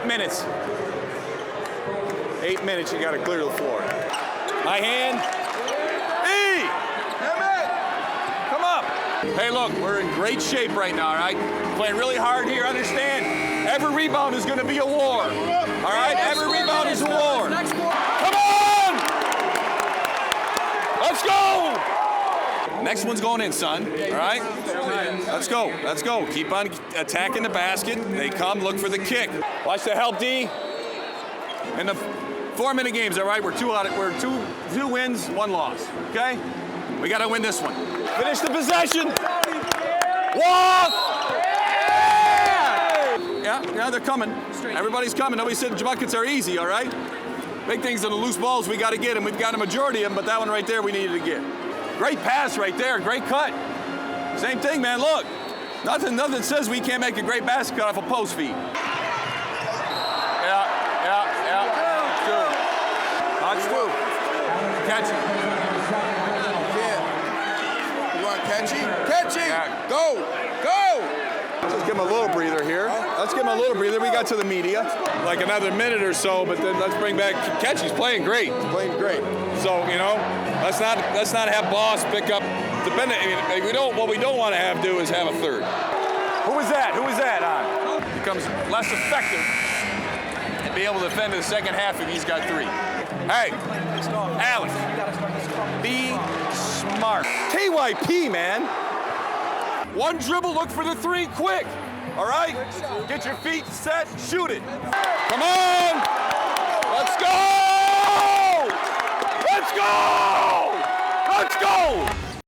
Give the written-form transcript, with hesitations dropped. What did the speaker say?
8 minutes. 8 minutes, you gotta clear the floor. My hand. E! Come up. Hey, look, we're in great shape right now, all right? Playing really hard here, understand? Every rebound is gonna be a war. All right, every rebound is a war. Come on! Let's go! Next one's going in, son, all right? Let's go, let's go. Keep on attacking the basket. They come, look for the kick. Watch the help, D. In the 4-minute games, all right? We're two wins, 1 loss, okay? We gotta win this one. Finish the possession. Walk! Yeah, they're coming. Everybody's coming. Nobody said buckets are easy, all right? Big things in the loose balls, we gotta get them. We've got a majority of them, but that one right there we needed to get. Great pass right there, great cut. Same thing, man, look. Nothing says we can't make a great basket cut off a post feed. Yeah. Good. That's two. Catch it. You want catchy? Catchy! Yeah. Go! Let's give him a little breather here. Let's give him a little breather. We got to the media. Like another minute or so, but then let's bring back Catchy's playing great. Playing great. So, you know, let's not have Boss pick up dependent. I mean, what we don't want to have do is have a third. Who was that on? Becomes less effective and be able to defend in the second half if he's got 3. Hey, Alex, be smart. KYP, man. One dribble, look for the 3 quick. All right? Get your feet set, shoot it. Come on! Let's go! Let's go! Let's go!